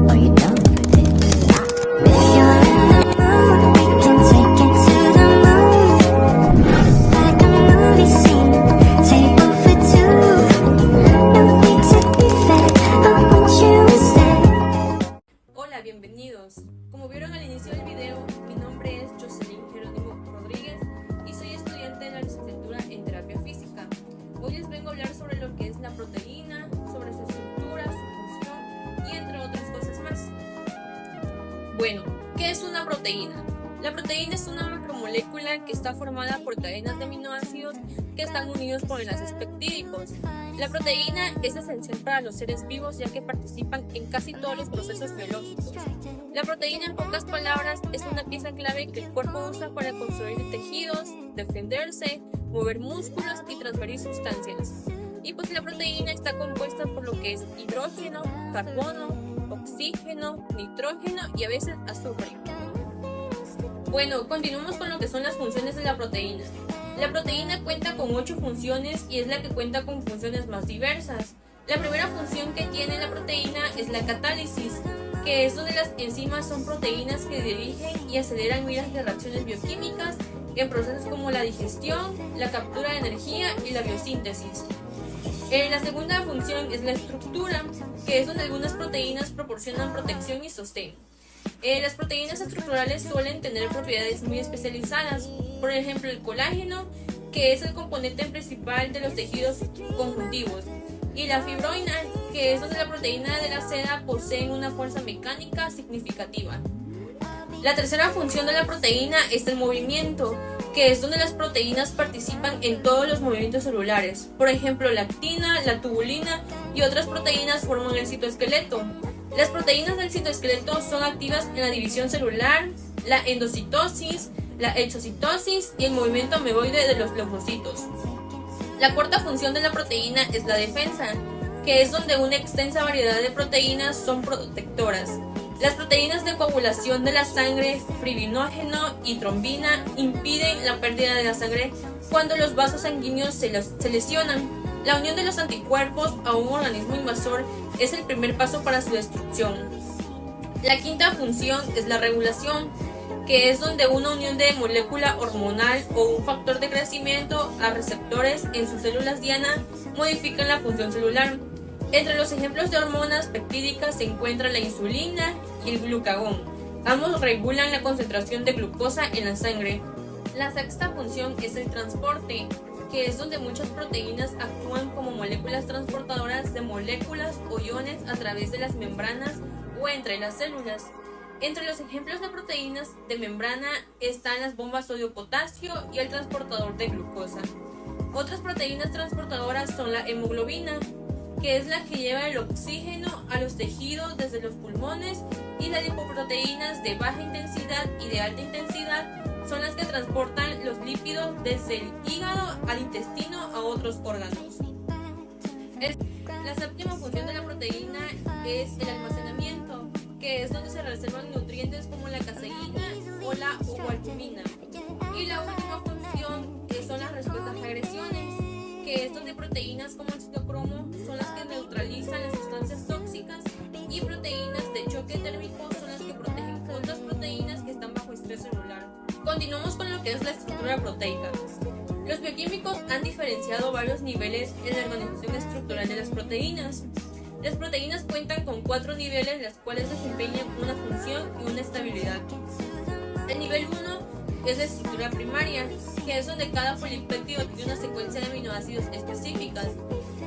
Are you down for this? If you're in the mood, we can take it to the moon. Like a movie scene, table for two. No need to be fair, I want you instead. Hola, bienvenidos. Como vieron al inicio del video, mi nombre es Jocelyn Jerónimo Rodríguez y soy estudiante de la licenciatura en terapia física. Hoy les vengo a hablar sobre lo que es la proteína, sobre su estructura, su función y entre otras cosas más. Bueno, ¿qué es una proteína? La proteína es una macromolécula que está formada por cadenas de aminoácidos que están unidos por enlaces peptídicos. La proteína es esencial para los seres vivos ya que participan en casi todos los procesos biológicos. La proteína, en pocas palabras, es una pieza clave que el cuerpo usa para construir tejidos, defenderse, mover músculos y transferir sustancias. Y pues la proteína está compuesta por lo que es hidrógeno, carbono, oxígeno, nitrógeno y a veces azufre. Bueno, continuamos con lo que son las funciones de la proteína. La proteína cuenta con 8 funciones y es la que cuenta con funciones más diversas. La primera función que tiene la proteína es la catálisis, que es donde las enzimas son proteínas que dirigen y aceleran miles de reacciones bioquímicas en procesos como la digestión, la captura de energía y la biosíntesis. La segunda función es la estructura, que es donde algunas proteínas proporcionan protección y sostén. Las proteínas estructurales suelen tener propiedades muy especializadas, por ejemplo el colágeno, que es el componente principal de los tejidos conjuntivos, y la fibroina, que es donde la proteína de la seda posee una fuerza mecánica significativa. La tercera función de la proteína es el movimiento, que es donde las proteínas participan en todos los movimientos celulares, por ejemplo la actina, la tubulina y otras proteínas forman el citoesqueleto. Las proteínas del citoesqueleto son activas en la división celular, la endocitosis, la exocitosis y el movimiento amoeboide de los leucocitos. La cuarta función de la proteína es la defensa, que es donde una extensa variedad de proteínas son protectoras. Las proteínas de coagulación de la sangre, fibrinógeno y trombina, impiden la pérdida de la sangre cuando los vasos sanguíneos se lesionan. La unión de los anticuerpos a un organismo invasor es el primer paso para su destrucción. La quinta función es la regulación, que es donde una unión de molécula hormonal o un factor de crecimiento a receptores en sus células diana modifican la función celular. Entre los ejemplos de hormonas peptídicas se encuentra la insulina y el glucagón. Ambos regulan la concentración de glucosa en la sangre. La sexta función es el transporte, que es donde muchas proteínas actúan como moléculas transportadoras de moléculas o iones a través de las membranas o entre las células. Entre los ejemplos de proteínas de membrana están las bombas sodio-potasio y el transportador de glucosa. Otras proteínas transportadoras son la hemoglobina, que es la que lleva el oxígeno a los tejidos desde los pulmones, y las lipoproteínas de baja intensidad y de alta intensidad son las que transportan los lípidos desde el hígado al intestino a otros órganos. La séptima función de la proteína es el almacenamiento, que es donde se reservan nutrientes como la caseína o la ovalbumina. Y la última función son las respuestas a agresiones, que es donde proteínas como el citocromo son las que neutralizan las sustancias tóxicas y proteínas de choque térmico son las que protegen otras proteínas que están bajo estrés celular. Continuamos con lo que es la estructura proteica. Los bioquímicos han diferenciado varios niveles en la organización estructural de las proteínas. Las proteínas cuentan con 4 niveles, las cuales desempeñan una función y una estabilidad. El nivel 1 es la estructura primaria, que es donde cada polipéptido tiene una secuencia de aminoácidos específicas.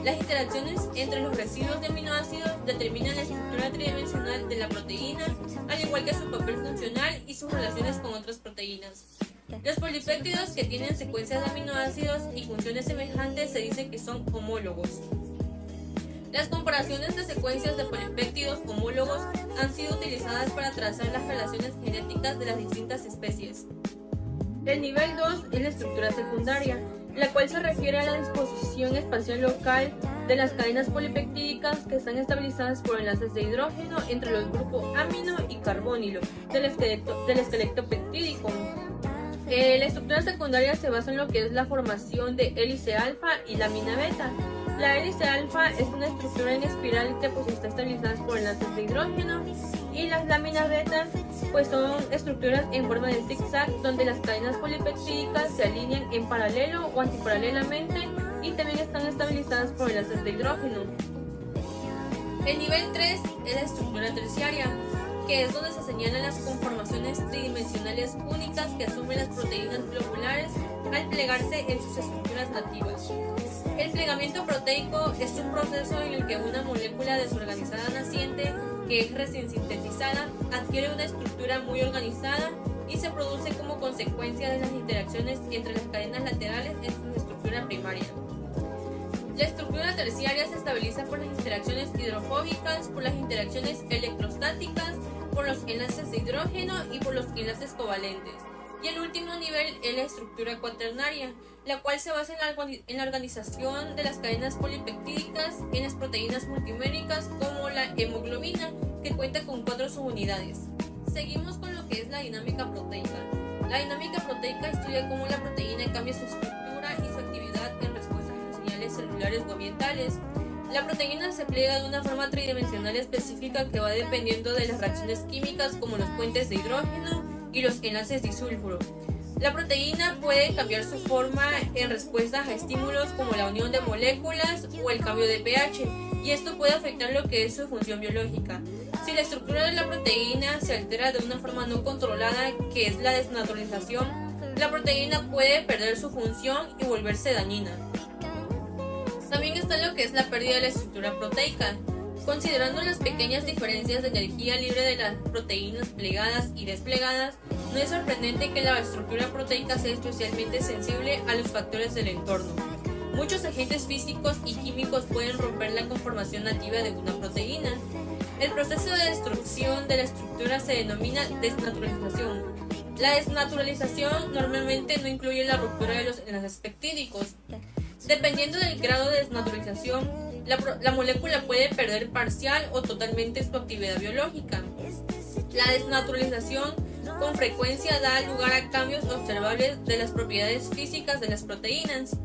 Las interacciones entre los residuos de aminoácidos determinan la estructura tridimensional de la proteína, al igual que su papel funcional y sus relaciones con otras proteínas. Los polipéptidos que tienen secuencias de aminoácidos y funciones semejantes se dice que son homólogos. Las comparaciones de secuencias de polipéptidos homólogos han sido utilizadas para trazar las relaciones genéticas de las distintas especies. El nivel 2 es la estructura secundaria, la cual se refiere a la disposición espacial local de las cadenas polipeptídicas que están estabilizadas por enlaces de hidrógeno entre los grupos amino y carbonilo del esqueleto peptídico. La estructura secundaria se basa en lo que es la formación de hélice alfa y lámina beta. La hélice alfa es una estructura en espiral que pues está estabilizada por enlaces de hidrógeno, y las láminas beta pues son estructuras en forma de zigzag donde las cadenas polipeptídicas se alinean en paralelo o antiparalelamente y también están estabilizadas por enlaces de hidrógeno. El nivel 3 es la estructura terciaria, que es donde se señalan las conformaciones tridimensionales únicas que asumen las proteínas globulares al plegarse en sus estructuras nativas. El plegamiento proteico es un proceso en el que una molécula desorganizada naciente, que es recién sintetizada, adquiere una estructura muy organizada y se produce como consecuencia de las interacciones entre las cadenas laterales en su estructura primaria. La estructura terciaria se estabiliza por las interacciones hidrofóbicas, por las interacciones electrostáticas, por los enlaces de hidrógeno y por los enlaces covalentes. Y el último nivel es la estructura cuaternaria, la cual se basa en la organización de las cadenas polipeptídicas en las proteínas multiméricas como la hemoglobina, que cuenta con 4 subunidades. Seguimos con lo que es la dinámica proteica. La dinámica proteica estudia cómo la proteína cambia su estructura y su actividad en respuesta a las señales celulares o ambientales. La proteína se pliega de una forma tridimensional específica que va dependiendo de las reacciones químicas como los puentes de hidrógeno y los enlaces disulfuro. La proteína puede cambiar su forma en respuesta a estímulos como la unión de moléculas o el cambio de pH, y esto puede afectar lo que es su función biológica. Si la estructura de la proteína se altera de una forma no controlada, que es la desnaturalización, la proteína puede perder su función y volverse dañina. También está lo que es la pérdida de la estructura proteica. Considerando las pequeñas diferencias de energía libre de las proteínas plegadas y desplegadas, no es sorprendente que la estructura proteica sea especialmente sensible a los factores del entorno. Muchos agentes físicos y químicos pueden romper la conformación nativa de una proteína. El proceso de destrucción de la estructura se denomina desnaturalización. La desnaturalización normalmente no incluye la ruptura de los enlaces peptídicos. Dependiendo del grado de desnaturalización, la molécula puede perder parcial o totalmente su actividad biológica. La desnaturalización con frecuencia da lugar a cambios observables de las propiedades físicas de las proteínas.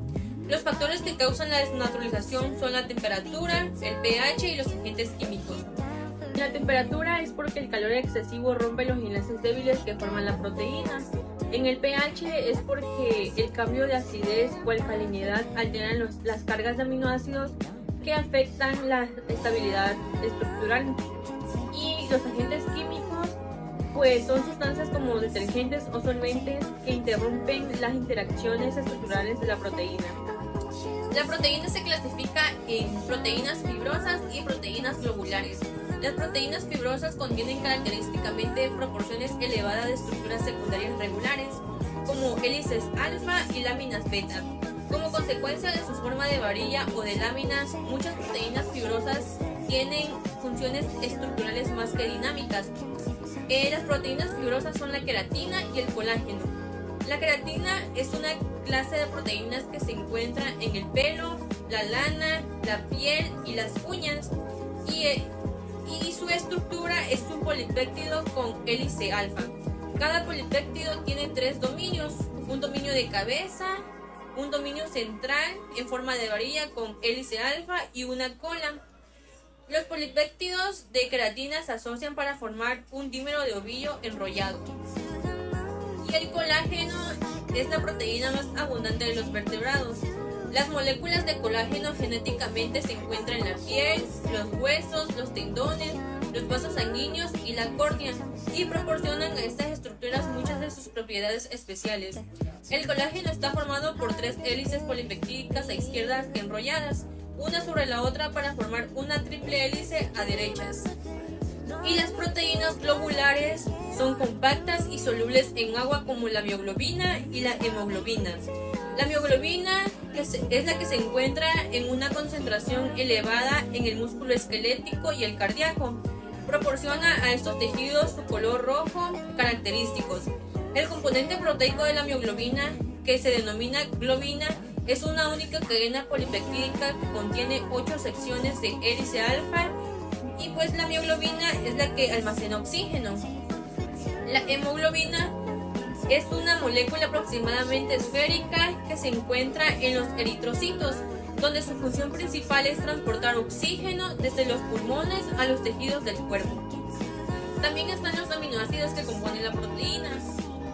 Los factores que causan la desnaturalización son la temperatura, el pH y los agentes químicos. La temperatura es porque el calor excesivo rompe los enlaces débiles que forman la proteína. En el pH es porque el cambio de acidez o alcalinidad alteran las cargas de aminoácidos que afectan la estabilidad estructural. Y los agentes químicos pues son sustancias como detergentes o solventes que interrumpen las interacciones estructurales de la proteína. La proteína se clasifica en proteínas fibrosas y proteínas globulares. Las proteínas fibrosas contienen característicamente proporciones elevadas de estructuras secundarias regulares, como hélices alfa y láminas beta. Como consecuencia de su forma de varilla o de láminas, muchas proteínas fibrosas tienen funciones estructurales más que dinámicas. Las proteínas fibrosas son la queratina y el colágeno. La queratina es una clase de proteínas que se encuentra en el pelo, la lana, la piel y las uñas, y su estructura es un polipéptido con hélice alfa. Cada polipéptido tiene 3 dominios, un dominio de cabeza, un dominio central en forma de varilla con hélice alfa y una cola. Los polipéptidos de queratina se asocian para formar un dímero de ovillo enrollado. Y el colágeno es la proteína más abundante de los vertebrados. Las moléculas de colágeno genéticamente se encuentran en la piel, los huesos, los tendones, los vasos sanguíneos y la córnea, y proporcionan a estas estructuras muchas de sus propiedades especiales. El colágeno está formado por 3 hélices polipeptídicas a izquierdas enrolladas, una sobre la otra para formar una triple hélice a derechas. Y las proteínas globulares son compactas y solubles en agua como la mioglobina y la hemoglobina. La mioglobina es la que se encuentra en una concentración elevada en el músculo esquelético y el cardíaco. Proporciona a estos tejidos su color rojo característicos. El componente proteico de la mioglobina, que se denomina globina, es una única cadena polipeptídica que contiene 8 secciones de hélice alfa, y pues la mioglobina es la que almacena oxígeno. La hemoglobina es una molécula aproximadamente esférica que se encuentra en los eritrocitos donde su función principal es transportar oxígeno desde los pulmones a los tejidos del cuerpo. También están los aminoácidos que componen la proteína.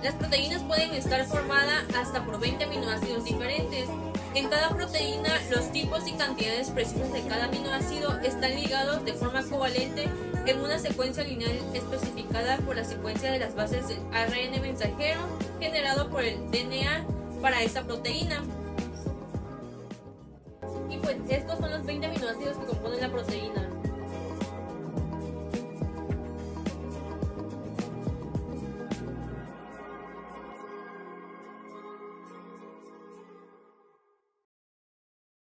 Las proteínas pueden estar formadas hasta por 20 aminoácidos diferentes. En cada proteína, los tipos y cantidades precisas de cada aminoácido están ligados de forma covalente en una secuencia lineal especificada por la secuencia de las bases del ARN mensajero generado por el DNA para esa proteína. Y pues estos son los 20 aminoácidos que componen la proteína.